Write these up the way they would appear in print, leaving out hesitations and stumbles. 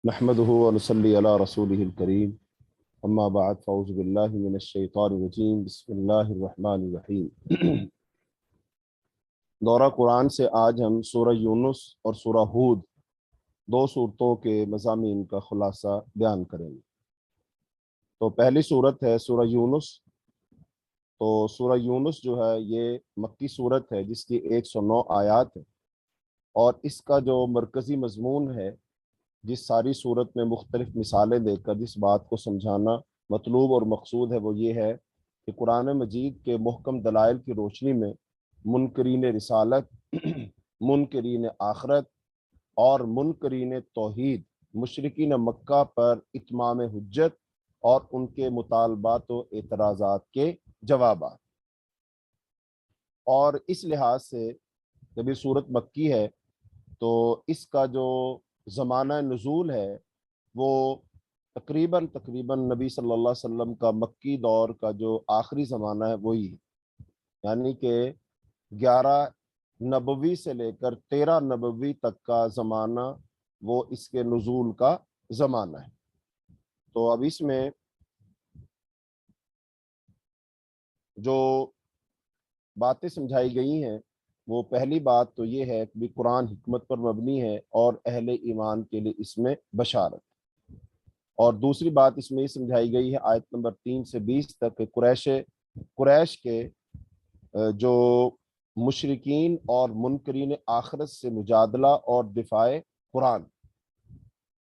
نحمده ونصلي على رسوله الكريم اما بعد فاعوذ بالله من الشیطان الرجیم بسم اللہ الرحمن الرحیم۔ دورہ قرآن سے آج ہم سورہ یونس اور سورہ ہود دو صورتوں کے مضامین کا خلاصہ بیان کریں گے۔ تو پہلی صورت ہے سورہ یونس۔ تو سورہ یونس جو ہے یہ مکی صورت ہے جس کی 109 آیات ہے، اور اس کا جو مرکزی مضمون ہے، جس ساری صورت میں مختلف مثالیں دے کر جس بات کو سمجھانا مطلوب اور مقصود ہے، وہ یہ ہے کہ قرآن مجید کے محکم دلائل کی روشنی میں منکرین رسالت، منکرین آخرت اور منکرین توحید، مشرکین مکہ پر اتمام حجت اور ان کے مطالبات و اعتراضات کے جوابات۔ اور اس لحاظ سے جب یہ صورت مکی ہے تو اس کا جو زمانہ نزول ہے وہ تقریباً نبی صلی اللہ علیہ وسلم کا مکی دور کا جو آخری زمانہ ہے وہی ہے، یعنی کہ 11 نبوی سے لے کر 13 نبوی تک کا زمانہ وہ اس کے نزول کا زمانہ ہے۔ تو اب اس میں جو باتیں سمجھائی گئی ہیں، وہ پہلی بات تو یہ ہے کہ قرآن حکمت پر مبنی ہے اور اہل ایمان کے لیے اس میں بشارت۔ اور دوسری بات اس میں یہ سمجھائی گئی ہے آیت نمبر 3 سے 20 تک کہ قریش کے جو مشرکین اور منکرین آخرت سے مجادلہ اور دفاع قرآن۔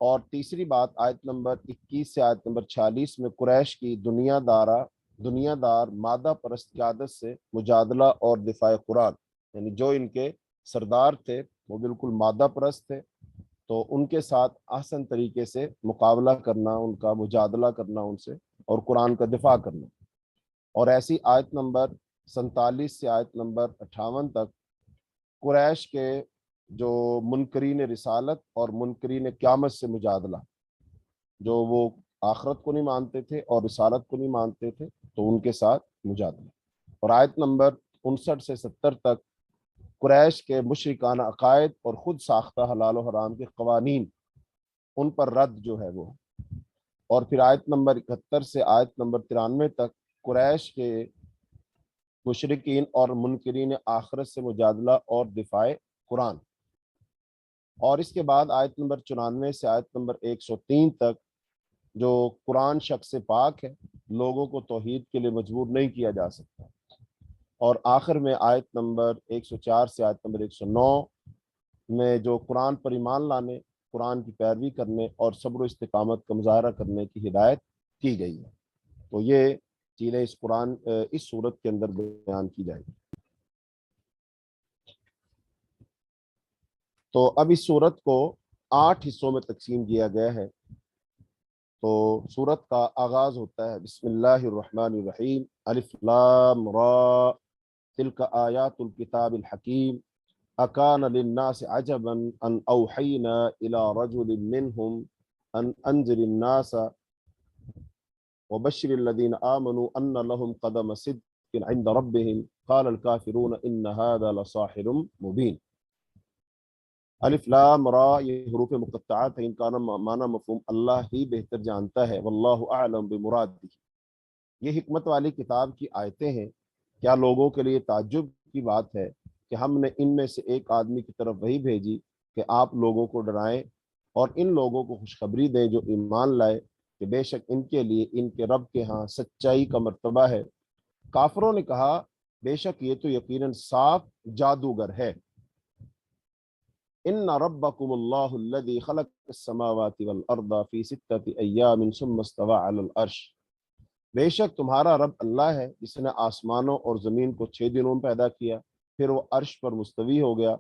اور تیسری بات آیت نمبر 21 سے آیت نمبر 46 میں قریش کی دنیا دار مادہ پرست قیادت سے مجادلہ اور دفاع قرآن، یعنی جو ان کے سردار تھے وہ بالکل مادہ پرست تھے، تو ان کے ساتھ احسن طریقے سے مقابلہ کرنا، ان کا مجادلہ کرنا ان سے، اور قرآن کا دفاع کرنا۔ اور ایسی آیت نمبر 47 سے آیت نمبر 58 تک قریش کے جو منکرین رسالت اور منکرین قیامت سے مجادلہ، جو وہ آخرت کو نہیں مانتے تھے اور رسالت کو نہیں مانتے تھے، تو ان کے ساتھ مجادلہ۔ اور آیت نمبر 59 سے 70 تک قریش کے مشرکانہ عقائد اور خود ساختہ حلال و حرام کے قوانین، ان پر رد جو ہے وہ۔ اور پھر آیت نمبر 71 سے آیت نمبر 93 تک قریش کے مشرکین اور منکرین آخرت سے مجادلہ اور دفاع قرآن۔ اور اس کے بعد آیت نمبر 94 سے آیت نمبر 103 تک جو قرآن شخص پاک ہے، لوگوں کو توحید کے لیے مجبور نہیں کیا جا سکتا۔ اور آخر میں آیت نمبر 104 سے آیت نمبر 109 میں جو قرآن پر ایمان لانے، قرآن کی پیروی کرنے اور صبر و استقامت کا مظاہرہ کرنے کی ہدایت کی گئی ہے۔ تو یہ چیزیں اس صورت کے اندر بیان کی جائے گی۔ تو اب اس صورت کو 8 حصوں میں تقسیم کیا گیا ہے۔ تو صورت کا آغاز ہوتا ہے بسم اللہ الرحمن الرحیم، الف لام را تلک آیات الکتاب الحکیم اکان للناس عجبا ان اوحینا الى رجل منهم ان انذر الناس وبشر الذین آمنوا ان لهم قدم صدق عند ربهم قال الكافرون ان هذا لساحر مبین۔ الف لام را یہ حروف مقطعات ہیں، ان کا معنی مفہوم اللہ ہی بہتر جانتا ہے، واللہ اعلم بمرادہ۔ یہ حکمت والی کتاب کی آیتیں ہیں۔ کیا لوگوں کے لیے تعجب کی بات ہے کہ ہم نے ان میں سے ایک آدمی کی طرف وحی بھیجی کہ آپ لوگوں کو ڈرائیں اور ان لوگوں کو خوشخبری دیں جو ایمان لائے کہ بے شک ان کے لیے ان کے رب کے ہاں سچائی کا مرتبہ ہے۔ کافروں نے کہا بے شک یہ تو یقیناً صاف جادوگر ہے۔ ان ربکم اللہ الذی خلق السماوات والارض فی 6 ایام ثم استوى علی العرش، بے شک تمہارا رب اللہ ہے جس نے آسمانوں اور زمین کو 6 دنوں میں پیدا کیا، پھر وہ عرش پر مستوی ہو گیا۔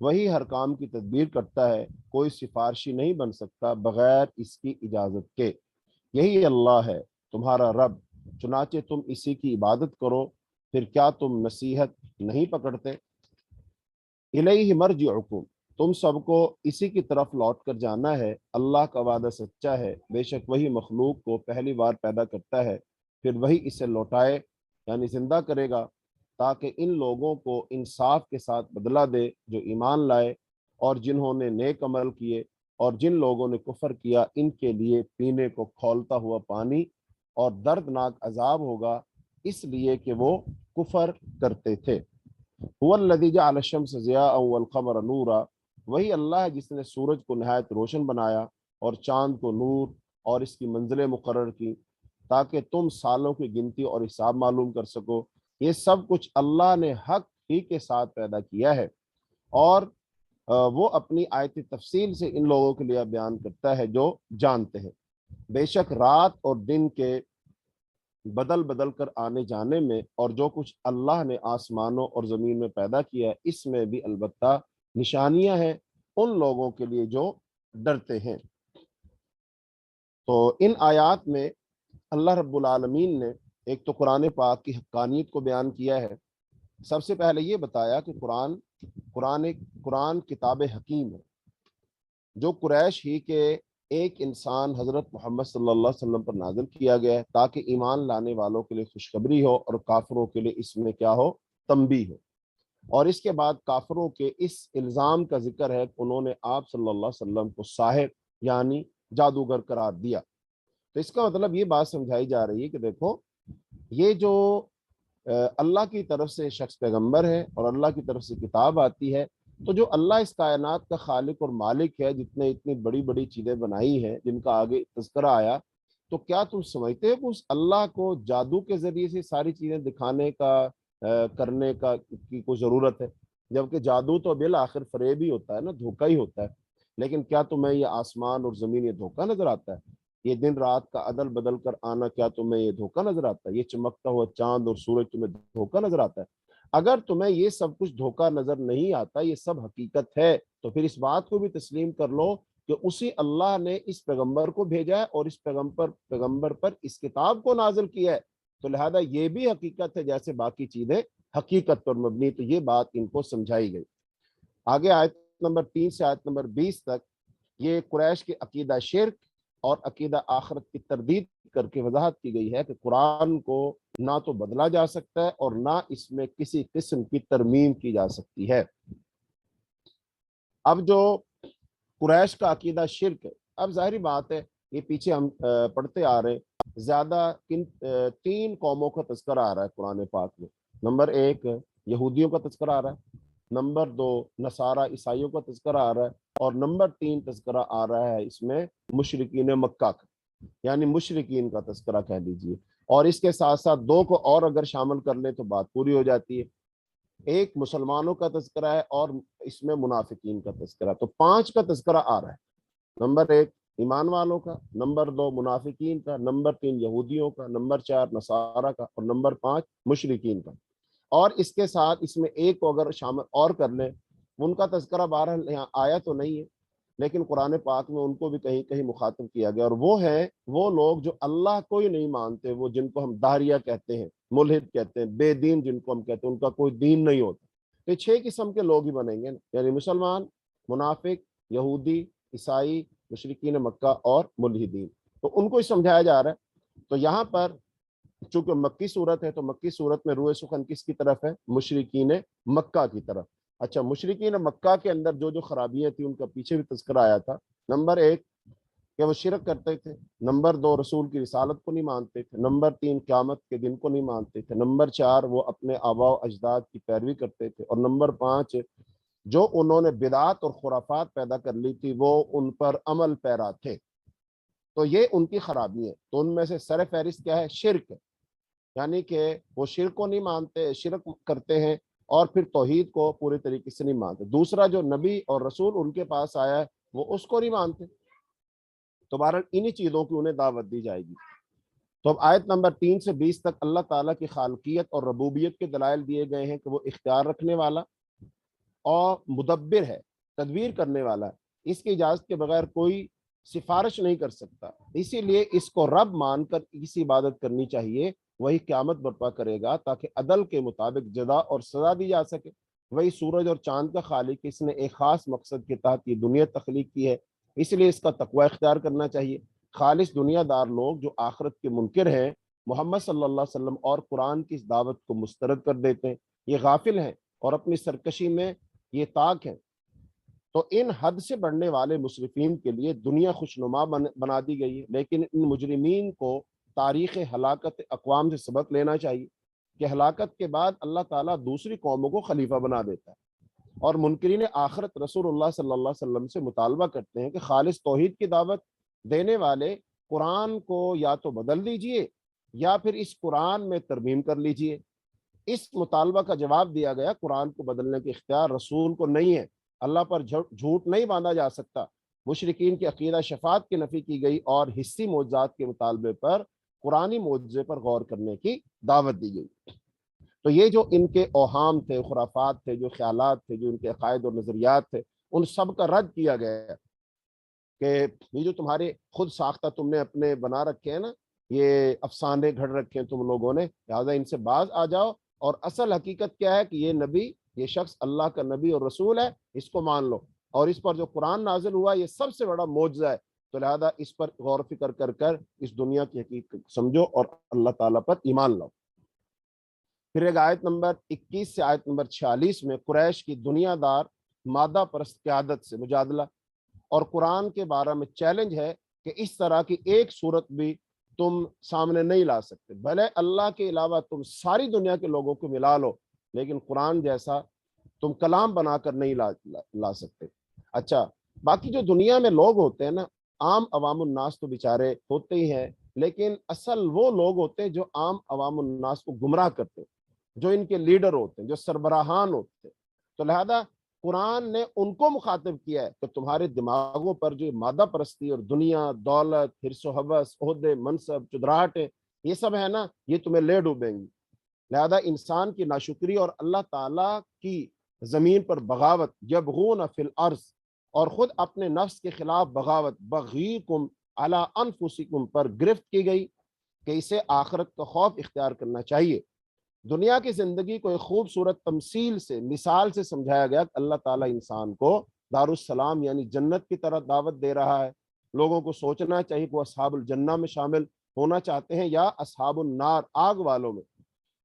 وہی ہر کام کی تدبیر کرتا ہے، کوئی سفارشی نہیں بن سکتا بغیر اس کی اجازت کے۔ یہی اللہ ہے تمہارا رب، چنانچہ تم اسی کی عبادت کرو، پھر کیا تم نصیحت نہیں پکڑتے؟ الیہ مرجعکم، تم سب کو اسی کی طرف لوٹ کر جانا ہے۔ اللہ کا وعدہ سچا ہے، بے شک وہی مخلوق کو پہلی بار پیدا کرتا ہے، پھر وہی اسے لوٹائے یعنی زندہ کرے گا، تاکہ ان لوگوں کو انصاف کے ساتھ بدلہ دے جو ایمان لائے اور جنہوں نے نیک عمل کیے، اور جن لوگوں نے کفر کیا ان کے لیے پینے کو کھولتا ہوا پانی اور دردناک عذاب ہوگا، اس لیے کہ وہ کفر کرتے تھے۔ هو الذی جعل الشمس ضیاء والقمر نورا، وہی اللہ ہے جس نے سورج کو نہایت روشن بنایا اور چاند کو نور اور اس کی منزلیں مقرر کی تاکہ تم سالوں کی گنتی اور حساب معلوم کر سکو۔ یہ سب کچھ اللہ نے حق ہی کے ساتھ پیدا کیا ہے، اور وہ اپنی آیت تفصیل سے ان لوگوں کے لیے بیان کرتا ہے جو جانتے ہیں۔ بے شک رات اور دن کے بدل بدل کر آنے جانے میں اور جو کچھ اللہ نے آسمانوں اور زمین میں پیدا کیا ہے، اس میں بھی البتہ نشانیاں ہیں ان لوگوں کے لیے جو ڈرتے ہیں۔ تو ان آیات میں اللہ رب العالمین نے ایک تو قرآن پاک کی حقانیت کو بیان کیا ہے۔ سب سے پہلے یہ بتایا کہ قرآن کتاب حکیم ہے، جو قریش ہی کے ایک انسان حضرت محمد صلی اللہ علیہ وسلم پر نازل کیا گیا ہے تاکہ ایمان لانے والوں کے لیے خوشخبری ہو اور کافروں کے لیے اس میں کیا ہو، تنبیہ ہو۔ اور اس کے بعد کافروں کے اس الزام کا ذکر ہے کہ انہوں نے آپ صلی اللہ علیہ وسلم کو ساحر یعنی جادوگر قرار دیا۔ تو اس کا مطلب یہ بات سمجھائی جا رہی ہے کہ دیکھو، یہ جو اللہ کی طرف سے شخص پیغمبر ہے اور اللہ کی طرف سے کتاب آتی ہے، تو جو اللہ اس کائنات کا خالق اور مالک ہے، جتنے اتنی بڑی بڑی چیزیں بنائی ہیں جن کا آگے تذکرہ آیا، تو کیا تم سمجھتے ہو کہ اس اللہ کو جادو کے ذریعے سے ساری چیزیں دکھانے کا کرنے کا کی کوئی ضرورت ہے؟ جبکہ جادو تو بالآخر فریب ہی ہوتا ہے نا، دھوکہ ہی ہوتا ہے۔ لیکن کیا تمہیں یہ آسمان اور زمین یہ دھوکہ نظر آتا ہے؟ یہ دن رات کا عدل بدل کر آنا، کیا تمہیں یہ دھوکہ نظر آتا ہے؟ یہ چمکتا ہوا چاند اور سورج تمہیں دھوکہ نظر آتا ہے؟ اگر تمہیں یہ سب کچھ دھوکہ نظر نہیں آتا، یہ سب حقیقت ہے، تو پھر اس بات کو بھی تسلیم کر لو کہ اسی اللہ نے اس پیغمبر کو بھیجا ہے اور اس پیغمبر پر اس کتاب کو نازل کیا ہے، تو لہذا یہ بھی حقیقت ہے جیسے باقی چیزیں حقیقت پر مبنی۔ تو یہ بات ان کو سمجھائی گئی۔ آگے آیت نمبر 3 سے آیت نمبر 20 تک یہ قریش کے عقیدہ شرک اور عقیدہ آخرت کی تردید کر کے وضاحت کی گئی ہے کہ قرآن کو نہ تو بدلا جا سکتا ہے اور نہ اس میں کسی قسم کی ترمیم کی جا سکتی ہے۔ اب جو قریش کا عقیدہ شرک ہے، اب ظاہری بات ہے یہ پیچھے ہم پڑھتے آ رہے ہیں، زیادہ تین قوموں کا تذکرہ آ رہا ہے قرآن پاک میں۔ نمبر 1 یہودیوں کا تذکرہ آ رہا ہے، نمبر 2 نصارہ عیسائیوں کا تذکرہ آ رہا ہے، اور نمبر 3 تذکرہ آ رہا ہے اس میں مشرکین مکہ کا، یعنی مشرکین کا تذکرہ کہہ دیجئے۔ اور اس کے ساتھ ساتھ 2 کو اور اگر شامل کر لیں تو بات پوری ہو جاتی ہے۔ ایک مسلمانوں کا تذکرہ ہے اور اس میں منافقین کا تذکرہ، تو 5 کا تذکرہ آ رہا ہے۔ نمبر 1 ایمان والوں کا، نمبر 2 منافقین کا، نمبر 3 یہودیوں کا، نمبر 4 نصارہ کا، اور نمبر 5 مشرکین کا۔ اور اس کے ساتھ اس میں ایک کو اگر شامل اور کر لیں، ان کا تذکرہ بہرحال یہاں آیا تو نہیں ہے، لیکن قرآن پاک میں ان کو بھی کہیں کہیں مخاطب کیا گیا، اور وہ ہیں وہ لوگ جو اللہ کو ہی نہیں مانتے، وہ جن کو ہم داہریہ کہتے ہیں، ملحد کہتے ہیں، بے دین جن کو ہم کہتے ہیں، ان کا کوئی دین نہیں ہوتا۔ تو 6 قسم کے لوگ ہی بنیں گے نا، یعنی مسلمان، منافق، یہودی، عیسائی، مشرکین مکہ اور ملحدین، تو ان کو ہی سمجھایا جا رہا ہے۔ تو یہاں پر چونکہ مکی صورت ہے، تو مکی صورت میں روح سخن کس کی طرف ہے؟ مشرکین مکہ کی طرف۔ اچھا، مشرکین مکہ کے اندر جو جو خرابیاں تھیں ان کا پیچھے بھی تذکرہ آیا تھا۔ نمبر 1 کہ وہ شرک کرتے تھے، نمبر 2 رسول کی رسالت کو نہیں مانتے تھے، نمبر 3 قیامت کے دن کو نہیں مانتے تھے، نمبر 4 وہ اپنے آباء و اجداد کی پیروی کرتے تھے، اور نمبر 5 جو انہوں نے بدعات اور خرافات پیدا کر لی تھی وہ ان پر عمل پیرا تھے۔ تو یہ ان کی خرابی ہے۔ تو ان میں سے سر فہرست کیا ہے؟ شرک، یعنی کہ وہ شرک کو نہیں مانتے، شرک کرتے ہیں، اور پھر توحید کو پورے طریقے سے نہیں مانتے۔ دوسرا، جو نبی اور رسول ان کے پاس آیا ہے وہ اس کو نہیں مانتے۔ تو بہرحال انہی چیزوں کی انہیں دعوت دی جائے گی۔ تو اب آیت نمبر 3 سے 20 تک اللہ تعالیٰ کی خالقیت اور ربوبیت کے دلائل دیے گئے ہیں کہ وہ اختیار رکھنے والا اور مدبر ہے، تدبیر کرنے والا ہے، اس کی اجازت کے بغیر کوئی سفارش نہیں کر سکتا، اسی لیے اس کو رب مان کر اس کی عبادت کرنی چاہیے۔ وہی قیامت برپا کرے گا تاکہ عدل کے مطابق جزا اور سزا دی جا سکے۔ وہی سورج اور چاند کا خالق، اس نے ایک خاص مقصد کے تحت یہ دنیا تخلیق کی ہے، اس لیے اس کا تقوی اختیار کرنا چاہیے۔ خالص دنیا دار لوگ جو آخرت کے منکر ہیں، محمد صلی اللہ علیہ وسلم اور قرآن کی اس دعوت کو مسترد کر دیتے ہیں، یہ غافل ہیں اور اپنی سرکشی میں یہ طاق ہیں۔ تو ان حد سے بڑھنے والے مصرفین کے لیے دنیا خوشنما بنا دی گئی ہے، لیکن ان مجرمین کو تاریخ ہلاکت اقوام سے سبق لینا چاہیے کہ ہلاکت کے بعد اللہ تعالیٰ دوسری قوموں کو خلیفہ بنا دیتا ہے۔ اور منکرین آخرت رسول اللہ صلی اللہ علیہ وسلم سے مطالبہ کرتے ہیں کہ خالص توحید کی دعوت دینے والے قرآن کو یا تو بدل دیجئے یا پھر اس قرآن میں ترمیم کر لیجئے۔ اس مطالبہ کا جواب دیا گیا قرآن کو بدلنے کے اختیار رسول کو نہیں ہے، اللہ پر جھوٹ نہیں باندھا جا سکتا۔ مشرکین کی عقیدہ شفاعت کی نفی کی گئی اور حسی معجزات کے مطالبے پر قرآنی معجزے پر غور کرنے کی دعوت دی گئی۔ تو یہ جو ان کے اوہام تھے، خرافات تھے، جو خیالات تھے، جو ان کے عقائد اور نظریات تھے، ان سب کا رد کیا گیا کہ یہ جو تمہارے خود ساختہ تم نے اپنے بنا رکھے ہیں نا، یہ افسانے گھڑ رکھے ہیں تم لوگوں نے، لہٰذا ان سے باز آ جاؤ، اور اصل حقیقت کیا ہے کہ یہ نبی، یہ شخص اللہ کا نبی اور رسول ہے، اس کو مان لو، اور اس پر جو قرآن نازل ہوا یہ سب سے بڑا معجزہ ہے، تو لہذا اس پر غور و فکر کر اس دنیا کی حقیقت سمجھو اور اللہ تعالیٰ پر ایمان لاؤ۔ پھر ایک آیت نمبر 21 سے آیت نمبر 46 میں قریش کی دنیا دار مادہ پرست قیادت سے مجادلہ، اور قرآن کے بارے میں چیلنج ہے کہ اس طرح کی ایک صورت بھی تم سامنے نہیں لا سکتے، بھلے اللہ کے علاوہ تم ساری دنیا کے لوگوں کو ملا لو، لیکن قرآن جیسا تم کلام بنا کر نہیں لا سکتے۔ اچھا، باقی جو دنیا میں لوگ ہوتے ہیں نا، عام عوام الناس تو بیچارے ہوتے ہی ہیں، لیکن اصل وہ لوگ ہوتے ہیں جو عام عوام الناس کو گمراہ کرتے ہیں، جو ان کے لیڈر ہوتے ہیں، جو سربراہان ہوتے ہیں۔ تو لہذا قرآن نے ان کو مخاطب کیا ہے کہ تمہارے دماغوں پر جو مادہ پرستی اور دنیا، دولت، حرص و ہوس، عہدے، منصب، چدراہٹیں، یہ سب ہے نا، یہ تمہیں لے ڈوبیں گی۔ لہذا انسان کی ناشکری اور اللہ تعالیٰ کی زمین پر بغاوت، یبغون فی الارض، اور خود اپنے نفس کے خلاف بغاوت، بغیکم علی انفسکم پر گرفت کی گئی کہ اسے آخرت کا خوف اختیار کرنا چاہیے۔ دنیا کی زندگی کو ایک خوبصورت تمثیل سے، مثال سے سمجھایا گیا کہ اللہ تعالیٰ انسان کو دارالسلام یعنی جنت کی طرح دعوت دے رہا ہے۔ لوگوں کو سوچنا چاہیے کہ وہ اصحاب الجنہ میں شامل ہونا چاہتے ہیں یا اصحاب النار، آگ والوں میں۔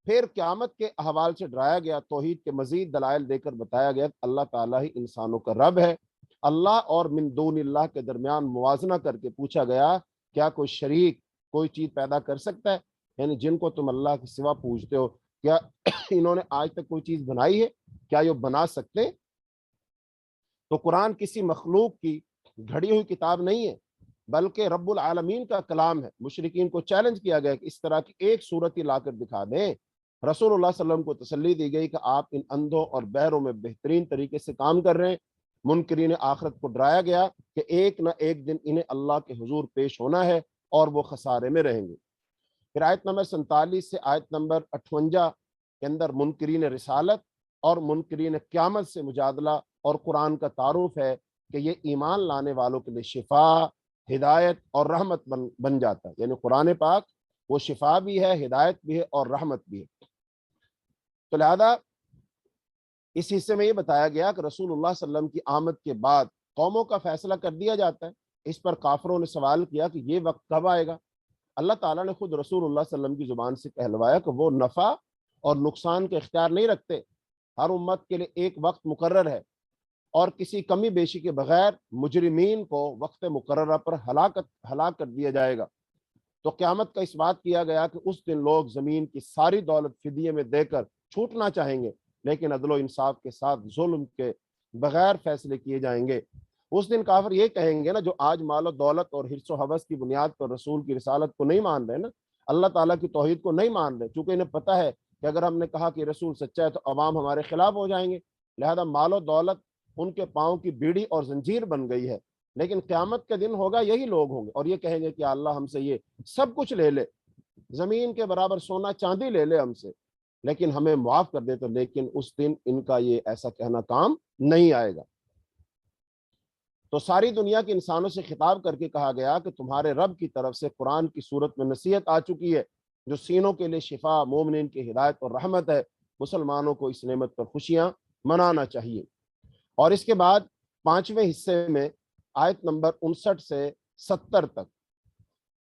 پھر قیامت کے احوال سے ڈرایا گیا، توحید کے مزید دلائل دے کر بتایا گیا کہ اللہ تعالیٰ ہی انسانوں کا رب ہے۔ اللہ اور من دون اللہ کے درمیان موازنہ کر کے پوچھا گیا، کیا کوئی شریک کوئی چیز پیدا کر سکتا ہے؟ یعنی جن کو تم اللہ کے سوا پوجتے ہو، کیا انہوں نے آج تک کوئی چیز بنائی ہے؟ کیا یہ بنا سکتے؟ تو قرآن کسی مخلوق کی گھڑی ہوئی کتاب نہیں ہے، بلکہ رب العالمین کا کلام ہے۔ مشرکین کو چیلنج کیا گیا کہ اس طرح کی ایک صورت ہی لا کر دکھا دیں۔ رسول اللہ صلی اللہ علیہ وسلم کو تسلی دی گئی کہ آپ ان اندھوں اور بہروں میں بہترین طریقے سے کام کر رہے ہیں۔ منکرین آخرت کو ڈرایا گیا کہ ایک نہ ایک دن انہیں اللہ کے حضور پیش ہونا ہے اور وہ خسارے میں رہیں گے۔ پھر آیت نمبر 47 سے آیت نمبر 58 کے اندر منکرین رسالت اور منکرین قیامت سے مجادلہ اور قرآن کا تعارف ہے کہ یہ ایمان لانے والوں کے لیے شفا، ہدایت اور رحمت بن جاتا ہے، یعنی قرآن پاک وہ شفا بھی ہے، ہدایت بھی ہے اور رحمت بھی ہے۔ تو لہذا اس حصے میں یہ بتایا گیا کہ رسول اللہ صلی اللہ علیہ وسلم کی آمد کے بعد قوموں کا فیصلہ کر دیا جاتا ہے۔ اس پر کافروں نے سوال کیا کہ یہ وقت کب آئے گا؟ اللہ تعالیٰ نے خود رسول اللہ صلی اللہ علیہ وسلم کی زبان سے کہلوایا کہ وہ نفع اور نقصان کے اختیار نہیں رکھتے، ہر امت کے لیے ایک وقت مقرر ہے، اور کسی کمی بیشی کے بغیر مجرمین کو وقت مقررہ پر ہلاک کر دیا جائے گا۔ تو قیامت کا اس بات کیا گیا کہ اس دن لوگ زمین کی ساری دولت فدیے میں دے کر چھوٹنا چاہیں گے، لیکن عدل و انصاف کے ساتھ ظلم کے بغیر فیصلے کیے جائیں گے۔ اس دن کافر یہ کہیں گے نا، جو آج مال و دولت اور حرص و ہوس کی بنیاد پر رسول کی رسالت کو نہیں مان رہے نا، اللہ تعالیٰ کی توحید کو نہیں مان رہے، چونکہ انہیں پتہ ہے کہ اگر ہم نے کہا کہ رسول سچا ہے تو عوام ہمارے خلاف ہو جائیں گے، لہذا مال و دولت ان کے پاؤں کی بیڑی اور زنجیر بن گئی ہے۔ لیکن قیامت کے دن ہوگا، یہی لوگ ہوں گے اور یہ کہیں گے کہ اللہ ہم سے یہ سب کچھ لے لے، زمین کے برابر سونا چاندی لے لے ہم سے، لیکن ہمیں معاف کر دے، تو لیکن اس دن ان کا یہ ایسا کہنا کام نہیں آئے گا۔ تو ساری دنیا کے انسانوں سے خطاب کر کے کہا گیا کہ تمہارے رب کی طرف سے قرآن کی صورت میں نصیحت آ چکی ہے، جو سینوں کے لیے شفا، مومنین کی ہدایت اور رحمت ہے۔ مسلمانوں کو اس نعمت پر خوشیاں منانا چاہیے۔ اور اس کے بعد 5ویں حصے میں آیت نمبر 59 سے 70 تک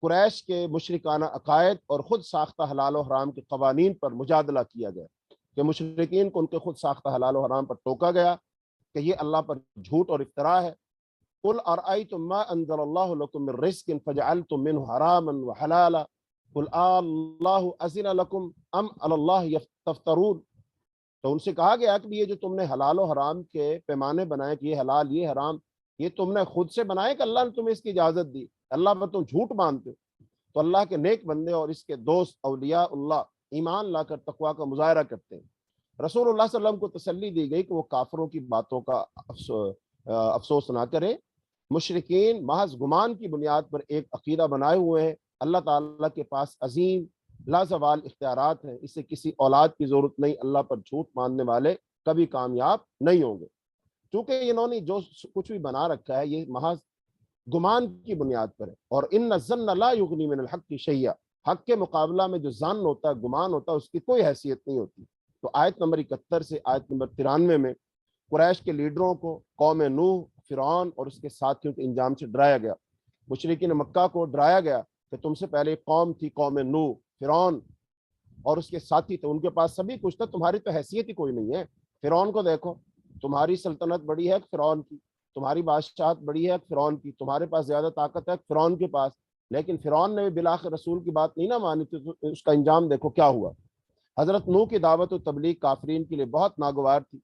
قریش کے مشرکانہ عقائد اور خود ساختہ حلال و حرام کے قوانین پر مجادلہ کیا گیا کہ مشرکین کو ان کے خود ساختہ حلال و حرام پر ٹوکا گیا، کہ یہ اللہ پر جھوٹ اور افتراء ہے۔ قل ارأيتم ما انزل الله لكم من رزق فجعلتم منه حراما وحلالا قل الله اذن لكم ام على الله تفترون۔ تو ان سے کہا گیا کہ یہ جو تم نے حلال و حرام کے پیمانے بنائے کہ یہ حلال یہ حرام، یہ تم نے خود سے بنائے کہ اللہ نے تمہیں اس کی اجازت دی؟ اللہ پر تم جھوٹ مانتے ہو۔ تو اللہ کے نیک بندے اور اس کے دوست اولیاء اللہ ایمان لا کر تقویٰ کا مظاہرہ کرتے ہیں۔ رسول اللہ صلی اللہ علیہ وسلم کو تسلی دی گئی کہ وہ کافروں کی باتوں کا افسوس نہ کریں۔ مشرکین محض گمان کی بنیاد پر ایک عقیدہ بنائے ہوئے ہیں۔ اللہ تعالیٰ کے پاس عظیم لازوال اختیارات ہیں، اسے کسی اولاد کی ضرورت نہیں۔ اللہ پر جھوٹ ماننے والے کبھی کامیاب نہیں ہوں گے، کیونکہ انہوں نے جو کچھ بھی بنا رکھا ہے یہ محض گمان کی بنیاد پر ہے۔ اور ان الظن لا یغنی من الحق شیئا، حق کے مقابلہ میں جو ظن ہوتا ہے، گمان ہوتا ہے، اس کی کوئی حیثیت نہیں ہوتی۔ تو آیت نمبر 71 سے آیت نمبر 93 میں قریش کے لیڈروں کو قوم نوح، فرعون اور اس کے ساتھیوں کے انجام سے ڈرایا گیا۔ مشرکین مکہ کو ڈرایا گیا کہ تم سے پہلے قوم تھی، قوم نوح، فرعون اور اس کے ساتھی تھے، ان کے پاس سبھی کچھ تھا، تمہاری تو حیثیت ہی کوئی نہیں ہے۔ فرعون کو دیکھو، تمہاری سلطنت بڑی ہے فرعون کی، تمہاری بادشاہت بڑی ہے فرعون کی، تمہارے پاس زیادہ طاقت ہے فرعون کے پاس، لیکن فرعون نے بھی بالآخر رسول کی بات نہیں نہ مانی تھی، تو اس کا انجام دیکھو کیا ہوا۔ حضرت نوح کی دعوت و تبلیغ کافرین کے لیے بہت ناگوار تھی،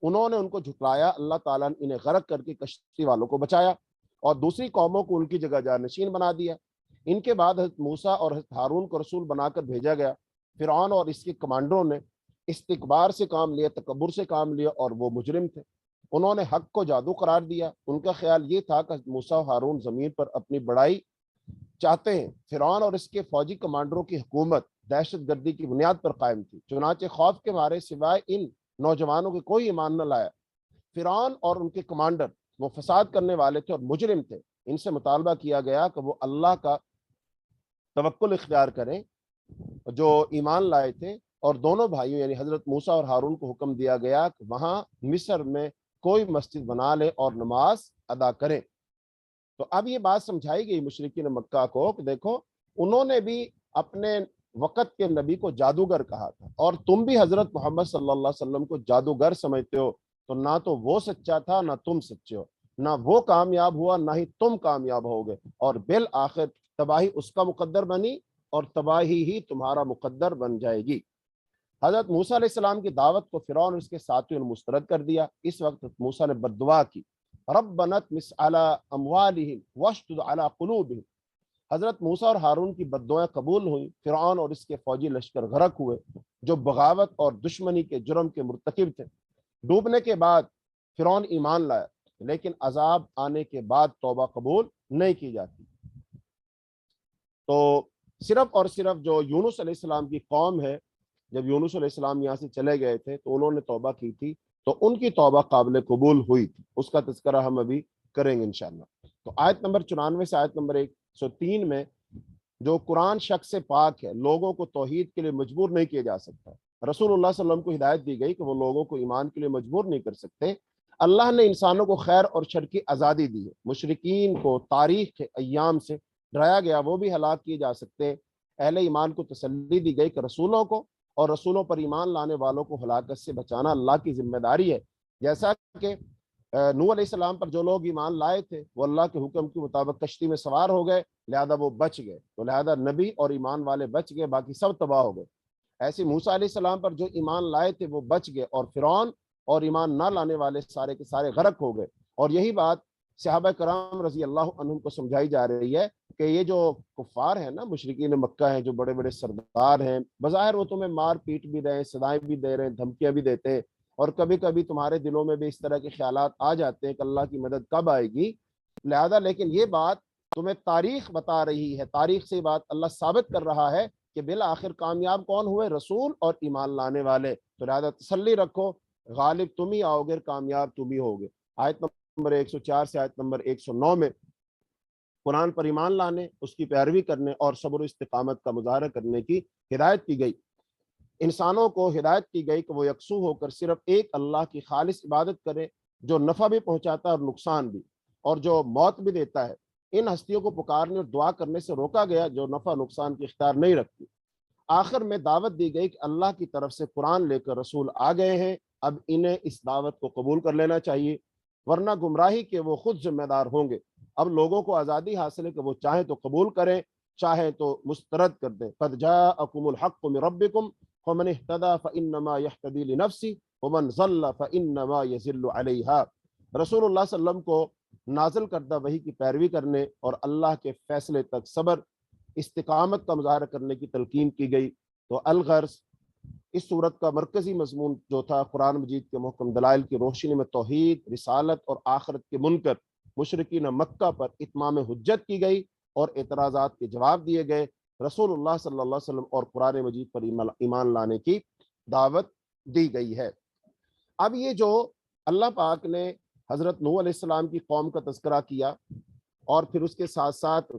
انہوں نے ان کو جھٹلایا، اللہ تعالیٰ نے انہیں غرق کر کے کشتی والوں کو بچایا اور دوسری قوموں کو ان کی جگہ جانشین بنا دیا۔ ان کے بعد حضرت موسیٰ اور حضرت ہارون کو رسول بنا کر بھیجا گیا۔ فرعون اور اس کے کمانڈروں نے استکبار سے کام لیا، تکبر سے کام لیا، اور وہ مجرم تھے۔ انہوں نے حق کو جادو قرار دیا۔ ان کا خیال یہ تھا کہ حضرت موسیٰ و ہارون زمین پر اپنی بڑائی چاہتے ہیں۔ فرعون اور اس کے فوجی کمانڈروں کی حکومت دہشت گردی کی بنیاد پر قائم تھی، چنانچہ خوف کے مارے سوائے ان نوجوانوں کے کوئی ایمان نہ لایا۔ فرعون اور ان کے کمانڈر وہ فساد کرنے والے تھے اور مجرم تھے۔ ان سے مطالبہ کیا گیا کہ وہ اللہ کا توکل اختیار کریں جو ایمان لائے تھے، اور دونوں بھائیوں یعنی حضرت موسیٰ اور ہارون کو حکم دیا گیا کہ وہاں مصر میں کوئی مسجد بنا لے اور نماز ادا کریں۔ تو اب یہ بات سمجھائی گئی مشرکین مکہ کو کہ دیکھو، انہوں نے بھی اپنے وقت کے نبی کو جادوگر کہا تھا، اور تم بھی حضرت محمد صلی اللہ علیہ وسلم کو جادوگر سمجھتے ہو، تو نہ تو وہ سچا تھا نہ تم سچے ہو، نہ وہ کامیاب ہوا نہ ہی تم کامیاب ہوگے، اور بالآخر تباہی اس کا مقدر بنی اور تباہی ہی تمہارا مقدر بن جائے گی۔ حضرت موسیٰ علیہ السلام کی دعوت کو فرعون اور اس کے ساتھیوں نے مسترد کر دیا۔ اس وقت موسیٰ نے بددعا کی، ربنا اطمس علی اموالہم واشدد علی قلوبہم۔ حضرت موسیٰ اور ہارون کی بددعائیں قبول ہوئیں۔ فرعون اور اس کے فوجی لشکر غرق ہوئے جو بغاوت اور دشمنی کے جرم کے مرتکب تھے۔ ڈوبنے کے بعد فرعون ایمان لایا، لیکن عذاب آنے کے بعد توبہ قبول نہیں کی جاتی۔ تو صرف اور صرف جو یونس علیہ السلام کی قوم ہے، جب یونس علیہ السلام یہاں سے چلے گئے تھے تو انہوں نے توبہ کی تھی، تو ان کی توبہ قابل قبول ہوئی تھی، اس کا تذکرہ ہم ابھی کریں گے انشاءاللہ۔ تو آیت نمبر 94 سے آیت نمبر 103 میں جو قرآن شک سے پاک ہے، لوگوں کو توحید کے لیے مجبور نہیں کیا جا سکتا۔ رسول اللہ صلی اللہ علیہ وسلم کو ہدایت دی گئی کہ وہ لوگوں کو ایمان کے لیے مجبور نہیں کر سکتے۔ اللہ نے انسانوں کو خیر اور شر کی آزادی دی ہے۔ مشرکین کو تاریخ کے ایام سے ڈرایا گیا، وہ بھی ہلاک کیے جا سکتے ہیں۔ اہل ایمان کو تسلی دی گئی کہ رسولوں کو اور رسولوں پر ایمان لانے والوں کو ہلاکت سے بچانا اللہ کی ذمہ داری ہے۔ جیسا کہ نوح علیہ السلام پر جو لوگ ایمان لائے تھے وہ اللہ کے حکم کے مطابق کشتی میں سوار ہو گئے، لہذا وہ بچ گئے، تو لہذا نبی اور ایمان والے بچ گئے، باقی سب تباہ ہو گئے۔ ایسے موسیٰ علیہ السلام پر جو ایمان لائے تھے وہ بچ گئے، اور فرعون اور ایمان نہ لانے والے سارے کے سارے غرق ہو گئے۔ اور یہی بات صحابہ کرام رضی اللہ عنہم کو سمجھائی جا رہی ہے کہ یہ جو کفار ہیں نا، مشرکین مکہ ہیں، جو بڑے بڑے سردار ہیں، بظاہر وہ تمہیں مار پیٹ بھی رہے ہیں، سزائیں بھی دے رہے ہیں، دھمکیاں بھی دیتے ہیں، اور کبھی کبھی تمہارے دلوں میں بھی اس طرح کے خیالات آ جاتے ہیں کہ اللہ کی مدد کب آئے گی، لہذا لیکن یہ بات تمہیں تاریخ بتا رہی ہے، تاریخ سے بات اللہ ثابت کر رہا ہے کہ بالآخر کامیاب کون ہوئے؟ رسول اور ایمان لانے والے۔ تو لہذا تسلی رکھو، غالب تم ہی آؤ گے، کامیاب تم ہی ہوگے۔ آیت نمبر 104 سے آیت نمبر 109 میں قرآن پر ایمان لانے، اس کی پیروی کرنے اور صبر و استقامت کا مظاہرہ کرنے کی ہدایت کی گئی۔ انسانوں کو ہدایت کی گئی کہ وہ یکسو ہو کر صرف ایک اللہ کی خالص عبادت کرے، جو نفع بھی پہنچاتا ہے اور نقصان بھی، اور جو موت بھی دیتا ہے۔ ان ہستیوں کو پکارنے اور دعا کرنے سے روکا گیا جو نفع نقصان کی اختیار نہیں رکھتی۔ آخر میں دعوت دی گئی کہ اللہ کی طرف سے قرآن لے کر رسول آ گئے ہیں، اب انہیں اس دعوت کو قبول کر لینا چاہیے، ورنہ گمراہی کے وہ خود ذمہ دار ہوں گے۔ اب لوگوں کو آزادی حاصل ہے کہ وہ چاہیں تو قبول کریں، چاہیں تو مسترد کر دیں۔ قد جاءکم الحق من ربکم فمن اہتدی فانما یہتدی لنفسہ ومن ضل فانما یضل علیہا۔ رسول اللہ صلی اللہ علیہ وسلم کو نازل کردہ وحی کی پیروی کرنے اور اللہ کے فیصلے تک صبر استقامت کا مظاہرہ کرنے کی تلقین کی گئی۔ تو الغرض اس صورت کا مرکزی مضمون جو تھا، قرآن مجید کے محکم دلائل کی روشنی میں توحید، رسالت اور آخرت کے منکر مشرکین مکہ پر اتمام حجت کی گئی اور اعتراضات کے جواب دیے گئے، رسول اللہ صلی اللہ علیہ وسلم اور قرآن مجید پر ایمان لانے کی دعوت دی گئی ہے۔ اب یہ جو اللہ پاک نے حضرت نوح علیہ السلام کی قوم کا تذکرہ کیا اور پھر اس کے ساتھ ساتھ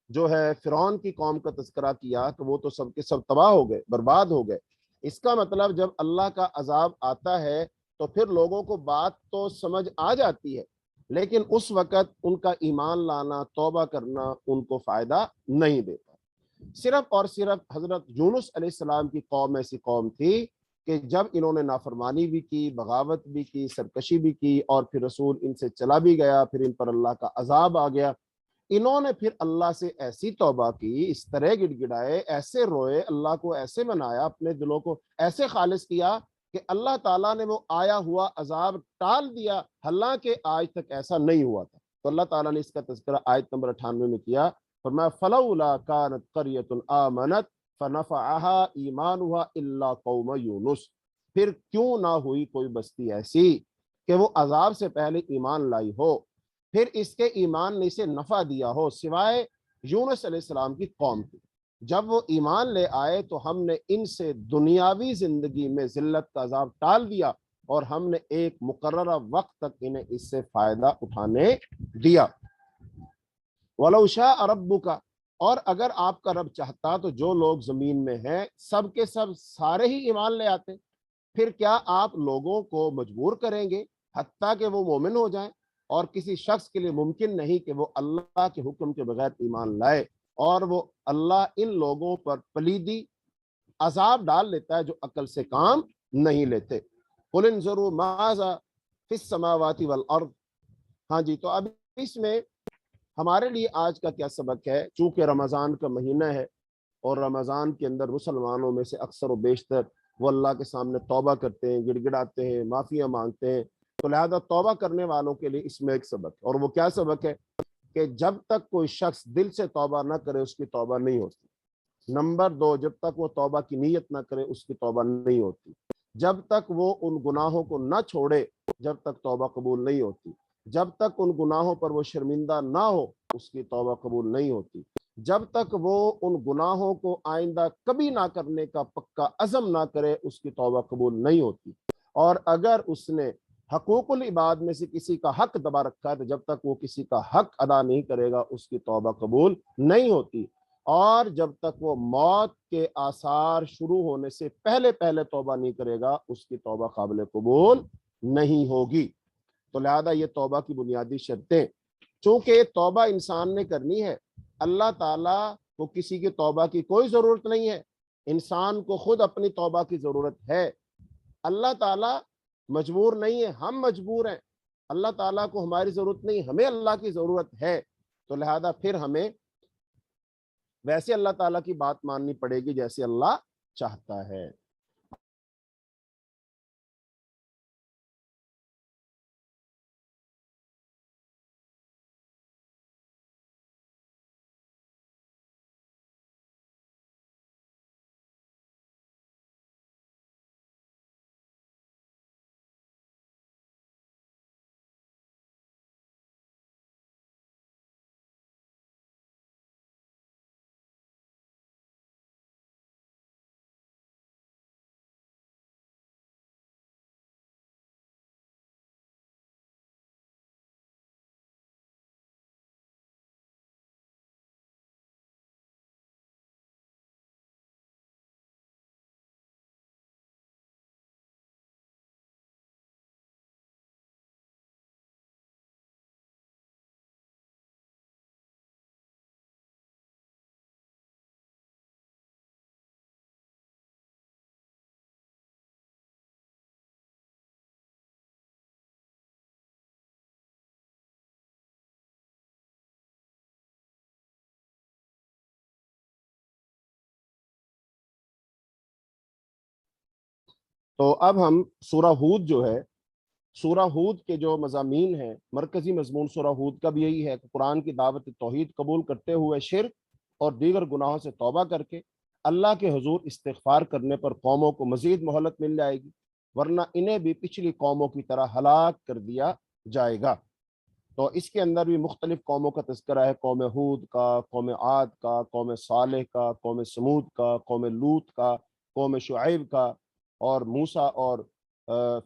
جو ہے فرعون کی قوم کا تذکرہ کیا، تو وہ تو سب کے سب تباہ ہو گئے، برباد ہو گئے۔ اس کا مطلب جب اللہ کا عذاب آتا ہے تو پھر لوگوں کو بات تو سمجھ آ جاتی ہے، لیکن اس وقت ان کا ایمان لانا، توبہ کرنا ان کو فائدہ نہیں دیتا۔ صرف اور صرف حضرت یونس علیہ السلام کی قوم ایسی قوم تھی کہ جب انہوں نے نافرمانی بھی کی، بغاوت بھی کی، سرکشی بھی کی، اور پھر رسول ان سے چلا بھی گیا، پھر ان پر اللہ کا عذاب آ گیا، انہوں نے پھر اللہ سے ایسی توبہ کی، اس طرح گڑ گڑائے، ایسے روئے، اللہ کو ایسے منایا، اپنے دلوں کو ایسے خالص کیا کہ اللہ تعالیٰ نے وہ آیا ہوا عذاب ٹال دیا، حالانکہ آج تک ایسا نہیں ہوا تھا۔ تو اللہ تعالیٰ نے اس کا تذکرہ آیت نمبر 98 میں کیا، فرمایا فلولا كانت قرية آمنت فنفعها ایمانها الا قوم یونس۔ پھر کیوں نہ ہوئی کوئی بستی ایسی کہ وہ عذاب سے پہلے ایمان لائی ہو، پھر اس کے ایمان نے اسے نفع دیا ہو، سوائے یونس علیہ السلام کی قوم کی۔ جب وہ ایمان لے آئے تو ہم نے ان سے دنیاوی زندگی میں ذلت کا عذاب ٹال دیا، اور ہم نے ایک مقررہ وقت تک انہیں اس سے فائدہ اٹھانے دیا۔ وَلَوْ شَاءَ رَبُّكَ، اور اگر آپ کا رب چاہتا تو جو لوگ زمین میں ہیں سب کے سب سارے ہی ایمان لے آتے۔ پھر کیا آپ لوگوں کو مجبور کریں گے حتیٰ کہ وہ مومن ہو جائیں؟ اور کسی شخص کے لیے ممکن نہیں کہ وہ اللہ کے حکم کے بغیر ایمان لائے، اور وہ اللہ ان لوگوں پر پلیدی عذاب ڈال لیتا ہے جو عقل سے کام نہیں لیتے۔ قُلِ انظُرُوا مَاذَا فِي السَّمَاوَاتِ وَالْأَرْضِ۔ ہاں جی، تو اب اس میں ہمارے لیے آج کا کیا سبق ہے؟ چونکہ رمضان کا مہینہ ہے اور رمضان کے اندر مسلمانوں میں سے اکثر و بیشتر وہ اللہ کے سامنے توبہ کرتے ہیں، گڑ گڑاتے ہیں، معافیاں مانگتے ہیں، تو لہذا توبہ کرنے والوں کے لیے اس میں ایک سبق ہے، اور وہ کیا سبق ہے کہ جب تک کوئی شخص دل سے توبہ نہ کرے اس کی توبہ نہیں ہوتی۔ نمبر 2، جب تک وہ توبہ کی نیت نہ کرے اس کی توبہ نہیں ہوتی۔ جب تک وہ ان گناہوں کو نہ چھوڑے جب تک توبہ قبول نہیں ہوتی۔ جب تک ان گناہوں پر وہ شرمندہ نہ ہو اس کی توبہ قبول نہیں ہوتی۔ جب تک وہ ان گناہوں کو آئندہ کبھی نہ کرنے کا پکا عزم نہ کرے اس کی توبہ قبول نہیں ہوتی۔ اور اگر اس نے حقوق العباد میں سے کسی کا حق دبا رکھا ہے تو جب تک وہ کسی کا حق ادا نہیں کرے گا اس کی توبہ قبول نہیں ہوتی۔ اور جب تک وہ موت کے آثار شروع ہونے سے پہلے پہلے توبہ نہیں کرے گا اس کی توبہ قابل قبول نہیں ہوگی۔ تو لہذا یہ توبہ کی بنیادی شرطیں، چونکہ توبہ انسان نے کرنی ہے، اللہ تعالیٰ کو کسی کی توبہ کی کوئی ضرورت نہیں ہے، انسان کو خود اپنی توبہ کی ضرورت ہے۔ اللہ تعالیٰ مجبور نہیں ہے، ہم مجبور ہیں۔ اللہ تعالیٰ کو ہماری ضرورت نہیں، ہمیں اللہ کی ضرورت ہے۔ تو لہذا پھر ہمیں ویسے اللہ تعالیٰ کی بات ماننی پڑے گی جیسے اللہ چاہتا ہے۔ تو اب ہم سورہ ہود جو ہے، سورہ ہود کے جو مضامین ہیں، مرکزی مضمون سورہ ہود کا بھی یہی ہے کہ قرآن کی دعوت توحید قبول کرتے ہوئے شرک اور دیگر گناہوں سے توبہ کر کے اللہ کے حضور استغفار کرنے پر قوموں کو مزید مہلت مل جائے گی، ورنہ انہیں بھی پچھلی قوموں کی طرح ہلاک کر دیا جائے گا۔ تو اس کے اندر بھی مختلف قوموں کا تذکرہ ہے، قوم ہود کا، قوم عاد کا، قوم صالح کا، قوم سمود کا، قوم لوط کا، قوم شعیب کا، اور موسیٰ اور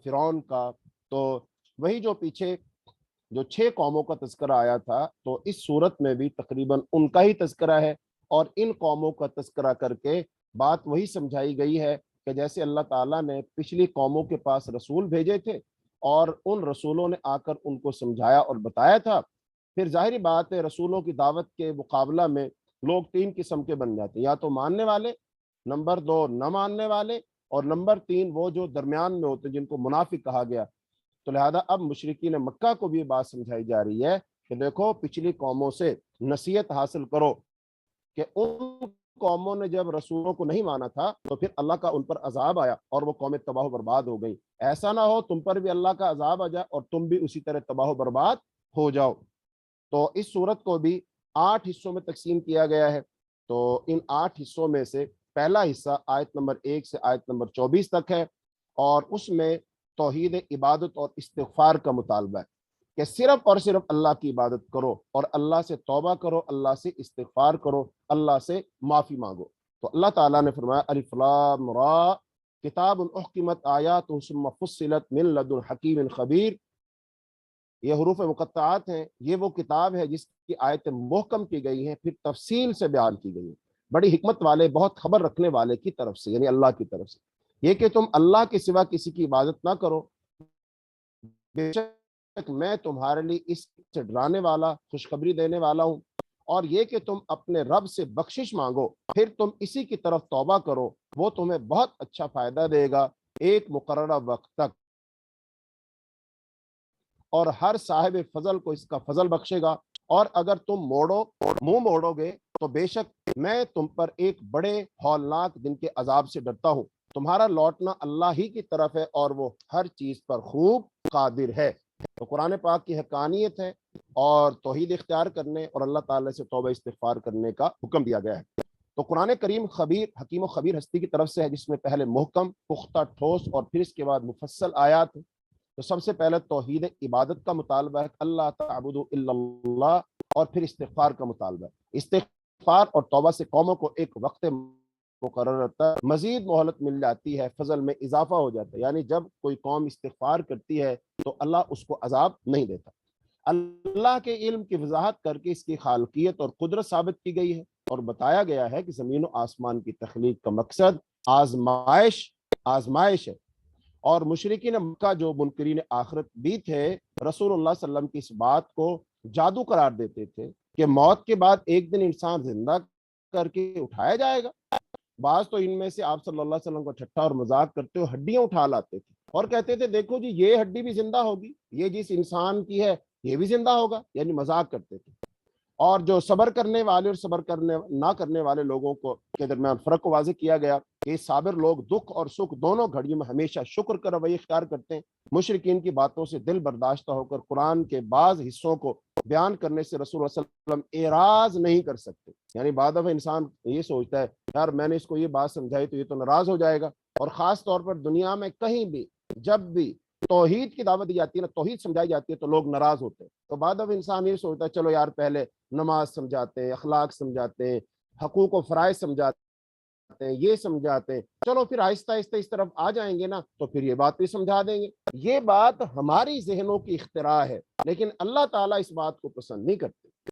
فرعون کا۔ تو وہی جو پیچھے جو 6 قوموں کا تذکرہ آیا تھا، تو اس صورت میں بھی تقریباً ان کا ہی تذکرہ ہے، اور ان قوموں کا تذکرہ کر کے بات وہی سمجھائی گئی ہے کہ جیسے اللہ تعالیٰ نے پچھلی قوموں کے پاس رسول بھیجے تھے اور ان رسولوں نے آ کر ان کو سمجھایا اور بتایا تھا، پھر ظاہری بات ہے رسولوں کی دعوت کے مقابلہ میں لوگ 3 قسم کے بن جاتے ہیں، یا تو ماننے والے، نمبر 2 نہ ماننے والے، اور نمبر 3 وہ جو درمیان میں ہوتے ہیں جن کو منافق کہا گیا۔ تو لہذا اب مشرکین مکہ کو بھی یہ بات سمجھائی جا رہی ہے کہ دیکھو پچھلی قوموں سے نصیحت حاصل کرو کہ ان قوموں نے جب رسولوں کو نہیں مانا تھا تو پھر اللہ کا ان پر عذاب آیا اور وہ قومیں تباہ و برباد ہو گئی، ایسا نہ ہو تم پر بھی اللہ کا عذاب آ جائے اور تم بھی اسی طرح تباہ و برباد ہو جاؤ۔ تو اس صورت کو بھی 8 حصوں میں تقسیم کیا گیا ہے۔ تو ان 8 حصوں میں سے پہلا حصہ آیت نمبر 1 سے آیت نمبر 24 تک ہے، اور اس میں توحید عبادت اور استغفار کا مطالبہ ہے کہ صرف اور صرف اللہ کی عبادت کرو اور اللہ سے توبہ کرو، اللہ سے استغفار کرو، اللہ سے معافی مانگو۔ تو اللہ تعالیٰ نے فرمایا الف لام را کتاب احکمت آیات ثم فصلت من لدن حکیم خبیر، یہ حروف مقطعات ہیں، یہ وہ کتاب ہے جس کی آیتیں محکم کی گئی ہیں پھر تفصیل سے بیان کی گئی ہیں، بڑی حکمت والے بہت خبر رکھنے والے کی طرف سے، یعنی اللہ کی طرف سے، یہ کہ تم اللہ کے سوا کسی کی عبادت نہ کرو، بے شک میں تمہارے لیے اس سے ڈرانے والا خوشخبری دینے والا ہوں، اور یہ کہ تم اپنے رب سے بخشش مانگو پھر تم اسی کی طرف توبہ کرو، وہ تمہیں بہت اچھا فائدہ دے گا ایک مقررہ وقت تک، اور ہر صاحب فضل کو اس کا فضل بخشے گا، اور اگر تم منہ موڑو گے تو بے شک میں تم پر ایک بڑے ہولناک دن کے عذاب سے ڈرتا ہوں، تمہارا لوٹنا اللہ ہی کی طرف ہے اور وہ ہر چیز پر خوب قادر ہے۔ تو قرآن پاک کی حقانیت ہے اور توحید اختیار کرنے اور اللہ تعالی سے توبہ استغفار کرنے کا حکم دیا گیا ہے۔ تو قرآن کریم خبیر، حکیم و خبیر ہستی کی طرف سے ہے، جس میں پہلے محکم، پختہ، ٹھوس اور پھر اس کے بعد مفصل آیات ہیں۔ تو سب سے پہلے توحید عبادت کا مطالبہ ہے، اللہ تعبدوا الا اللہ، اور پھر استغفار کا مطالبہ ہے۔ استغفار اور توبہ سے قوموں کو ایک وقت مقرر رہتا ہے، مزید مہلت مل جاتی ہے، فضل میں اضافہ ہو جاتا ہے، یعنی جب کوئی قوم استغفار کرتی ہے تو اللہ اس کو عذاب نہیں دیتا۔ اللہ کے علم کی وضاحت کر کے اس کی خالقیت اور قدرت ثابت کی گئی ہے، اور بتایا گیا ہے کہ زمین و آسمان کی تخلیق کا مقصد آزمائش ہے، اور مشرکین مکہ جو منکرین آخرت بھی تھے رسول اللہ صلی اللہ علیہ وسلم کی اس بات کو جادو قرار دیتے تھے کہ موت کے بعد ایک دن انسان زندہ کر کے اٹھایا جائے گا۔ بعض تو ان میں سے آپ صلی اللہ علیہ وسلم کو ٹھٹا اور مذاق کرتے ہوئے ہڈیاں اٹھا لاتے تھے اور کہتے تھے دیکھو جی یہ ہڈی بھی زندہ ہوگی، یہ جس انسان کی ہے یہ بھی زندہ ہوگا، یعنی مذاق کرتے تھے۔ اور جو صبر کرنے والے اور صبر کرنے نہ کرنے والے لوگوں کو کے درمیان فرق کو واضح کیا گیا کہ صابر لوگ دکھ اور سکھ دونوں گھڑیوں میں ہمیشہ شکر کا رویہ اختیار کرتے ہیں۔ مشرکین کی باتوں سے دل برداشتہ ہو کر قرآن کے بعض حصوں کو بیان کرنے سے رسول اللہ صلی اللہ علیہ وسلم اعراض نہیں کر سکتے، یعنی بعد دفعہ انسان یہ سوچتا ہے یار میں نے اس کو یہ بات سمجھائی تو یہ تو ناراض ہو جائے گا، اور خاص طور پر دنیا میں کہیں بھی جب بھی توحید کی دعوت دی جاتی ہے نا، توحید سمجھائی جاتی ہے تو لوگ ناراض ہوتے ہیں، تو بعد اب انسان یہ سوچتا ہے چلو یار پہلے نماز سمجھاتے ہیں، اخلاق سمجھاتے ہیں، حقوق و فرائض سمجھاتے ہیں، یہ سمجھاتے ہیں، چلو پھر آہستہ آہستہ اس طرف آ جائیں گے نا تو پھر یہ بات بھی سمجھا دیں گے۔ یہ بات ہماری ذہنوں کی اختراع ہے، لیکن اللہ تعالیٰ اس بات کو پسند نہیں کرتے۔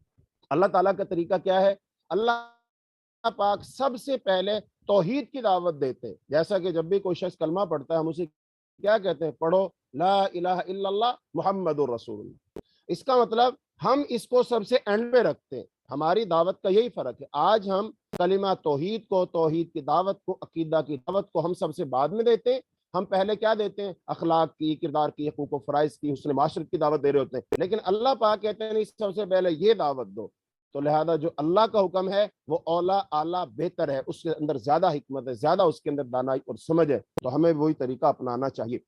اللہ تعالیٰ کا طریقہ کیا ہے؟ اللہ پاک سب سے پہلے توحید کی دعوت دیتے ہیں، جیسا کہ جب بھی کوئی شخص کلمہ پڑھتا ہے ہم اسے کیا کہتے ہیں؟ پڑھو لا الہ الا اللہ محمد الرسول اللہ۔ اس کا مطلب ہم اس کو سب سے اینڈ پہ رکھتے ہیں، ہماری دعوت کا یہی فرق ہے۔ آج ہم کلمہ توحید کو، توحید کی دعوت کو، عقیدہ کی دعوت کو ہم سب سے بعد میں دیتے ہیں، ہم پہلے کیا دیتے ہیں؟ اخلاق کی، کردار کی، حقوق و فرائض کی، حسن معاشرت کی دعوت دے رہے ہوتے ہیں، لیکن اللہ پاک کہتے ہیں نہیں، سب سے پہلے یہ دعوت دو تو لہذا جو اللہ کا حکم ہے وہ اولا اعلیٰ بہتر ہے، اس کے اندر زیادہ حکمت ہے، زیادہ اس کے اندر دانائی اور سمجھ ہے، تو ہمیں وہی طریقہ اپنانا چاہیے۔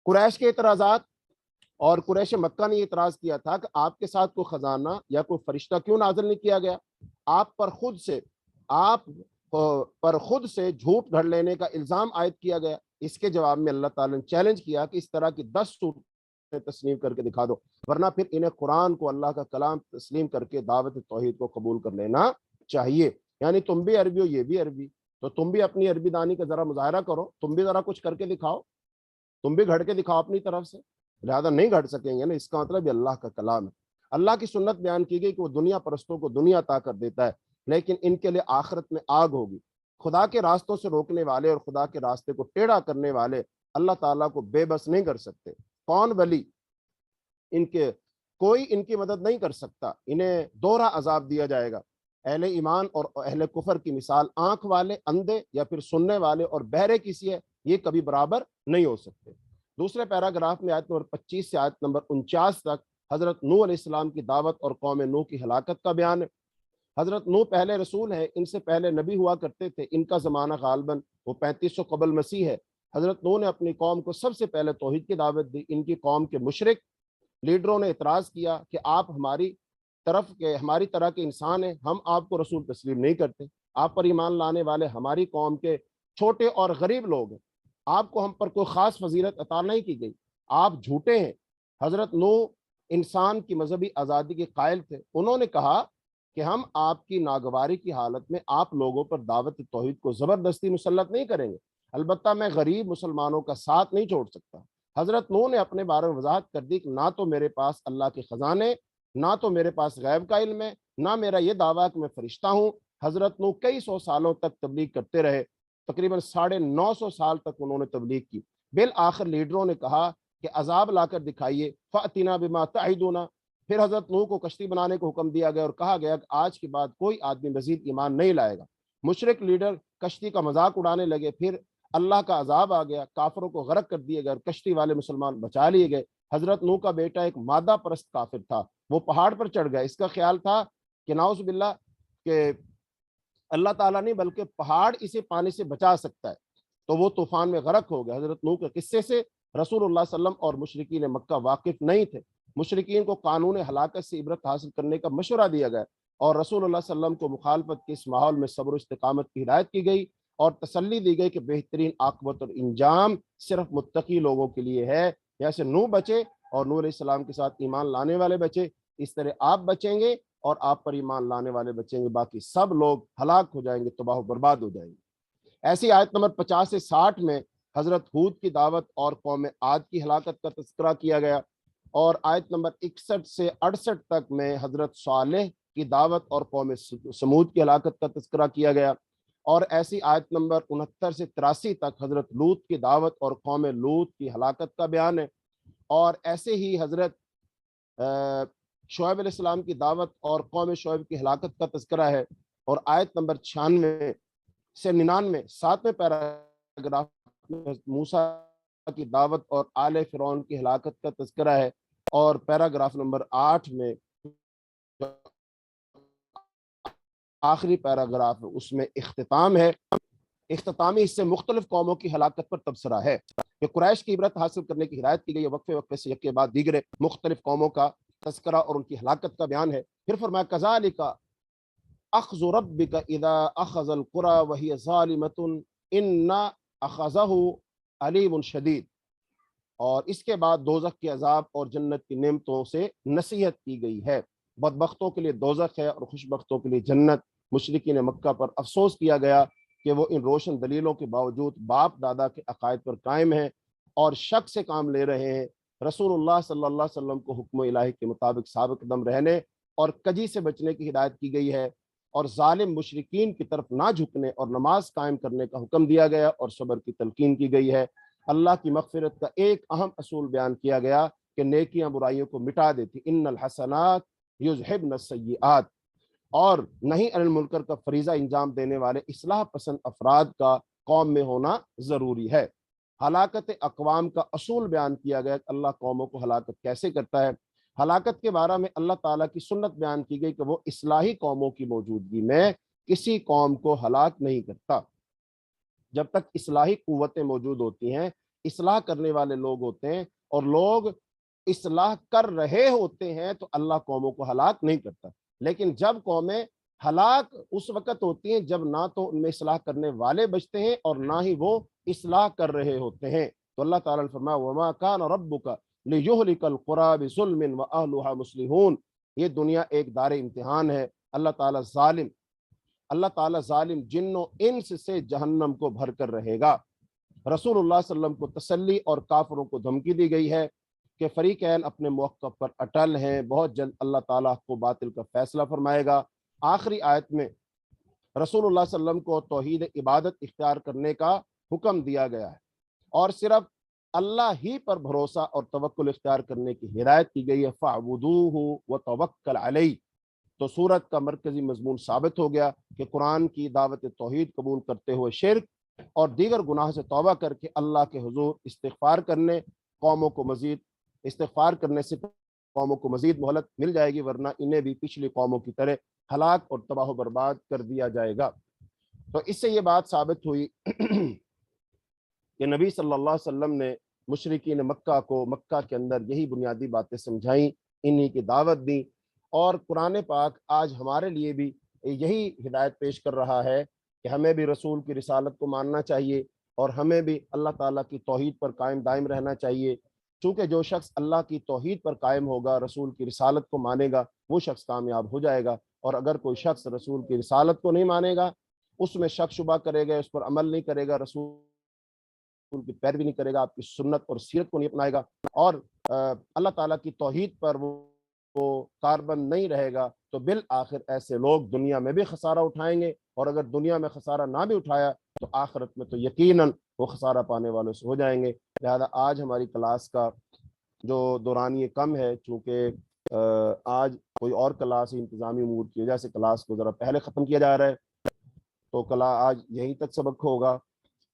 قریش کے اعتراضات، اور قریش مکہ نے یہ اعتراض کیا تھا کہ آپ کے ساتھ کوئی خزانہ یا کوئی فرشتہ کیوں نازل نہیں کیا گیا، آپ پر خود سے جھوٹ گھڑ لینے کا الزام عائد کیا گیا۔ اس کے جواب میں اللہ تعالیٰ نے چیلنج کیا کہ اس طرح کی 10 صورتیں تسلیم کر کے دکھا دو، ورنہ پھر انہیں قرآن کو، اللہ کا کلام تسلیم کر کے دعوت توحید کو قبول کر لینا چاہیے۔ یعنی تم بھی عربی ہو، یہ بھی عربی، تو تم بھی اپنی عربی دانی کا ذرا مظاہرہ کرو، تم بھی ذرا کچھ کر کے دکھاؤ، تم بھی گھڑ کے دکھاؤ اپنی طرف سے۔ لہذا نہیں گھڑ سکیں گے نا، اس کا مطلب یہ اللہ کا کلام ہے۔ اللہ کی سنت بیان کی گئی کہ وہ دنیا پرستوں کو دنیا عطا کر دیتا ہے، لیکن ان کے لیے آخرت میں آگ ہوگی۔ خدا کے راستوں سے روکنے والے اور خدا کے راستے کو ٹیڑھا کرنے والے اللہ تعالیٰ کو بے بس نہیں کر سکتے۔ کون ولی ان کے، کوئی ان کی مدد نہیں کر سکتا۔ انہیں دوہرا عذاب دیا جائے گا۔ اہل ایمان اور اہل کفر کی مثال آنکھ والے، اندھے یا پھر سننے والے اور بہرے کسی ہے، یہ کبھی برابر نہیں ہو سکتے۔ دوسرے پیراگراف میں آیت نمبر 25 سے آیت نمبر 49 تک حضرت نوح علیہ السلام کی دعوت اور قوم نوح کی ہلاکت کا بیان ہے۔ حضرت نوح پہلے رسول ہیں، ان سے پہلے نبی ہوا کرتے تھے، ان کا زمانہ غالباً وہ 3500 قبل مسیح ہے۔ حضرت نوح نے اپنی قوم کو سب سے پہلے توحید کی دعوت دی۔ ان کی قوم کے مشرک لیڈروں نے اعتراض کیا کہ آپ ہماری طرح کے انسان ہیں، ہم آپ کو رسول تسلیم نہیں کرتے، آپ پر ایمان لانے والے ہماری قوم کے چھوٹے اور غریب لوگ ہیں، آپ کو ہم پر کوئی خاص فضیلت عطا نہیں کی گئی، آپ جھوٹے ہیں۔ حضرت نوح انسان کی مذہبی آزادی کے قائل تھے۔ انہوں نے کہا کہ ہم آپ کی ناگواری کی حالت میں آپ لوگوں پر دعوت توحید کو زبردستی مسلط نہیں کریں گے، البتہ میں غریب مسلمانوں کا ساتھ نہیں چھوڑ سکتا۔ حضرت نوح نے اپنے بارے میں وضاحت کر دی کہ نہ تو میرے پاس اللہ کے خزانے، نہ تو میرے پاس غیب کا علم ہے، نہ میرا یہ دعویٰ کہ میں فرشتہ ہوں۔ حضرت نوح کئی سو سالوں تک تبلیغ کرتے رہے، تقریباً 950 سال تک انہوں نے تبلیغ کی۔ بالآخر لیڈروں نے کہا کہ عذاب لا کر دکھائیے، فَأْتِنَا بِمَا تَعِدُونَ۔ پھر حضرت نوح کو کشتی بنانے کو حکم دیا گیا اور کہا گیا کہ آج کے بعد کوئی آدمی مزید ایمان نہیں لائے گا۔ مشرک لیڈر کشتی کا مذاق اڑانے لگے، پھر اللہ کا عذاب آ گیا، کافروں کو غرق کر دیے گئے اور کشتی والے مسلمان بچا لیے گئے۔ حضرت نوح کا بیٹا ایک مادہ پرست کافر تھا، وہ پہاڑ پر چڑھ گیا، اس کا خیال تھا کہ نعوذ باللہ کہ اللہ تعالیٰ نہیں بلکہ پہاڑ اسے پانی سے بچا سکتا ہے، تو وہ طوفان میں غرق ہو گیا۔ حضرت نوح کے قصے سے رسول اللہ صلی اللہ علیہ وسلم اور مشرکین مکہ واقف نہیں تھے۔ مشرکین کو قانون ہلاکت سے عبرت حاصل کرنے کا مشورہ دیا گیا اور رسول اللہ صلی اللہ علیہ وسلم کو مخالفت کے اس ماحول میں صبر و استقامت کی ہدایت کی گئی اور تسلی دی گئی کہ بہترین عاقبت اور انجام صرف متقی لوگوں کے لیے ہے۔ جیسے نوح بچے اور نوح علیہ السلام کے ساتھ ایمان لانے والے بچے، اس طرح آپ بچیں گے اور آپ پر ایمان لانے والے بچیں گے، باقی سب لوگ ہلاک ہو جائیں گے، تباہ و برباد ہو جائیں گے۔ ایسی آیت نمبر 50 سے 60 میں حضرت ہود کی دعوت اور قوم عاد کی ہلاکت کا تذکرہ کیا گیا، اور آیت نمبر 61 سے 68 تک میں حضرت صالح کی دعوت اور قوم سمود کی ہلاکت کا تذکرہ کیا گیا، اور ایسی آیت نمبر 69 سے 83 تک حضرت لوط کی دعوت اور قوم لوط کی ہلاکت کا بیان ہے، اور ایسے ہی حضرت شعیب علیہ السلام کی دعوت اور قوم شعیب کی ہلاکت کا تذکرہ ہے، اور آیت نمبر 96 سے 99 7ویں پیراگراف میں موسیٰ کی دعوت اور آل فرعون کی ہلاکت کا تذکرہ ہے، اور پیراگراف نمبر 8 میں آخری پیراگراف اس میں اختتام ہے۔ اختتامی حصے مختلف قوموں کی ہلاکت پر تبصرہ ہے کہ قریش کی عبرت حاصل کرنے کی ہدایت کی گئی ہے، وقفے وقفے سے یکے بعد دیگرے مختلف قوموں کا تذکرہ اور ان کی ہلاکت کا بیان ہے۔ پھر فرمایا کذالک اخذ ربک اذا اخذ القری وہی ظالمۃ ان اخذہ علیم شدید، اور اس کے بعد دوزخ کے عذاب اور جنت کی نعمتوں سے نصیحت کی گئی ہے۔ بدبختوں کے لیے دوزخ ہے اور خوش بختوں کے لیے جنت۔ مشرکین مکہ پر افسوس کیا گیا کہ وہ ان روشن دلیلوں کے باوجود باپ دادا کے عقائد پر قائم ہیں اور شک سے کام لے رہے ہیں۔ رسول اللہ صلی اللہ علیہ وسلم کو حکم الہی کے مطابق ثابت قدم رہنے اور کجی سے بچنے کی ہدایت کی گئی ہے، اور ظالم مشرکین کی طرف نہ جھکنے اور نماز قائم کرنے کا حکم دیا گیا اور صبر کی تلقین کی گئی ہے۔ اللہ کی مغفرت کا ایک اہم اصول بیان کیا گیا کہ نیکیاں برائیوں کو مٹا دیتی، ان الحسنات یذہبن السیئات، اور نہیں عن المنکر کا فریضہ انجام دینے والے اصلاح پسند افراد کا قوم میں ہونا ضروری ہے۔ ہلاکت اقوام کا اصول بیان کیا گیا کہ اللہ قوموں کو ہلاکت کیسے کرتا ہے۔ ہلاکت کے بارے میں اللہ تعالیٰ کی سنت بیان کی گئی کہ وہ اصلاحی قوموں کی موجودگی میں کسی قوم کو ہلاک نہیں کرتا۔ جب تک اصلاحی قوتیں موجود ہوتی ہیں، اصلاح کرنے والے لوگ ہوتے ہیں اور لوگ اصلاح کر رہے ہوتے ہیں، تو اللہ قوموں کو ہلاک نہیں کرتا۔ لیکن جب قومیں ہلاک اس وقت ہوتی ہیں جب نہ تو ان میں اصلاح کرنے والے بچتے ہیں اور نہ ہی وہ اصلاح کر رہے ہوتے ہیں۔ تو اللہ تعالیٰ نے فرمایا وَمَا كَانَ رَبُّكَ لِيُهْلِكَ الْقُرَىٰ بِظُلْمٍ وَأَهْلُهَا مُصْلِحُونَ۔ یہ دنیا ایک دار امتحان ہے۔ اللہ تعالیٰ ظالم جن و انس سے جہنم کو بھر کر رہے گا۔ رسول اللہ صلی اللہ علیہ وسلم کو تسلی اور کافروں کو دھمکی دی گئی ہے کہ فریقین اپنے موقف پر اٹل ہیں، بہت جلد اللہ تعالیٰ کو باطل کا فیصلہ فرمائے گا۔ آخری آیت میں رسول اللہ صلی اللہ علیہ وسلم کو توحید عبادت اختیار کرنے کا حکم دیا گیا ہے اور صرف اللہ ہی پر بھروسہ اور توکل اختیار کرنے کی ہدایت کی گئی ہے۔ فَاعْبُدُوهُ وَتَوَكَّلْ عَلَيْهِ۔ تو سورت کا مرکزی مضمون ثابت ہو گیا کہ قرآن کی دعوت توحید قبول کرتے ہوئے شرک اور دیگر گناہ سے توبہ کر کے اللہ کے حضور استغفار کرنے سے قوموں کو مزید مہلت مل جائے گی، ورنہ انہیں بھی پچھلی قوموں کی طرح ہلاک اور تباہ و برباد کر دیا جائے گا۔ تو اس سے یہ بات ثابت ہوئی کہ نبی صلی اللہ علیہ وسلم نے مشرکین مکہ کو مکہ کے اندر یہی بنیادی باتیں سمجھائیں، انہی کی دعوت دی، اور قرآن پاک آج ہمارے لیے بھی یہی ہدایت پیش کر رہا ہے کہ ہمیں بھی رسول کی رسالت کو ماننا چاہیے اور ہمیں بھی اللہ تعالیٰ کی توحید پر قائم دائم رہنا چاہیے، چونکہ جو شخص اللہ کی توحید پر قائم ہوگا، رسول کی رسالت کو مانے گا، وہ شخص کامیاب ہو جائے گا۔ اور اگر کوئی شخص رسول کی رسالت کو نہیں مانے گا، اس میں شک شبہ کرے گا، اس پر عمل نہیں کرے گا، رسول کی پیروی نہیں کرے گا، آپ کی سنت اور سیرت کو نہیں اپنائے گا، اور اللہ تعالیٰ کی توحید پر وہ کاربند نہیں رہے گا، تو بالآخر ایسے لوگ دنیا میں بھی خسارہ اٹھائیں گے، اور اگر دنیا میں خسارہ نہ بھی اٹھایا تو آخرت میں تو یقیناً وہ خسارہ پانے والوں سے ہو جائیں گے۔ لہذا آج ہماری کلاس کا جو دوران یہ کم ہے، چونکہ آج کوئی اور کلاس انتظامی امور کی وجہ سے کلاس کو ذرا پہلے ختم کیا جا رہا ہے، تو آج یہیں تک سبق ہوگا۔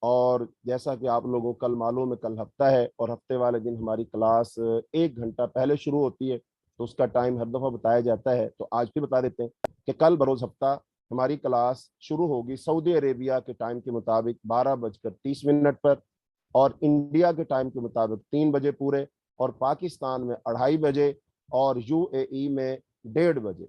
اور جیسا کہ آپ لوگوں کو کل معلوم ہے، کل ہفتہ ہے اور ہفتے والے دن ہماری کلاس 1 گھنٹہ پہلے شروع ہوتی ہے، تو اس کا ٹائم ہر دفعہ بتایا جاتا ہے، تو آج بھی بتا دیتے ہیں کہ کل بروز ہفتہ ہماری کلاس شروع ہوگی سعودی عربیہ کے ٹائم کے مطابق 12:30 پر، اور انڈیا کے ٹائم کے مطابق 3 بجے پورے، اور پاکستان میں 2:30 بجے، اور UAE میں 1:30 بجے۔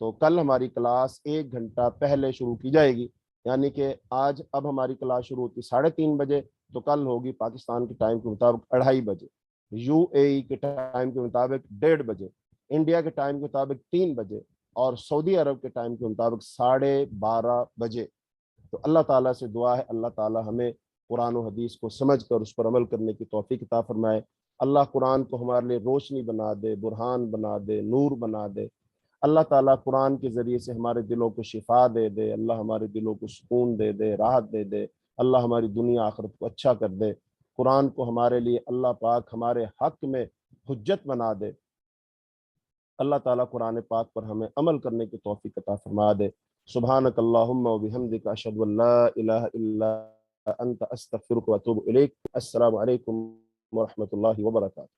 تو کل ہماری کلاس 1 گھنٹہ پہلے شروع کی جائے گی، یعنی کہ آج اب ہماری کلاس شروع ہوتی 3:30 بجے، تو کل ہوگی پاکستان کے ٹائم کے مطابق 2:30 بجے، UAE کے ٹائم کے مطابق 1:30 بجے، انڈیا کے ٹائم کے مطابق 3 بجے، اور سعودی عرب کے ٹائم کے مطابق 12:30 بجے۔ تو اللہ تعالیٰ سے دعا ہے اللہ تعالیٰ ہمیں قرآن و حدیث کو سمجھ کر اس پر عمل کرنے کی توفیق عطا فرمائے۔ اللہ قرآن کو ہمارے لیے روشنی بنا دے، برہان بنا دے، نور بنا دے۔ اللہ تعالیٰ قرآن کے ذریعے سے ہمارے دلوں کو شفا دے دے، اللہ ہمارے دلوں کو سکون دے دے، راحت دے دے، اللہ ہماری دنیا آخرت کو اچھا کر دے۔ قرآن کو ہمارے لیے اللہ پاک ہمارے حق میں حجت بنا دے۔ اللہ تعالیٰ قرآن پاک پر ہمیں عمل کرنے کی توفیق عطا فرما دے۔ سبحانک اللہم و بحمدک، اشہد ان لا الہ الا انت، استغفرک و اتوب الیک۔ السلام علیکم ورحمۃ اللہ وبرکاتہ۔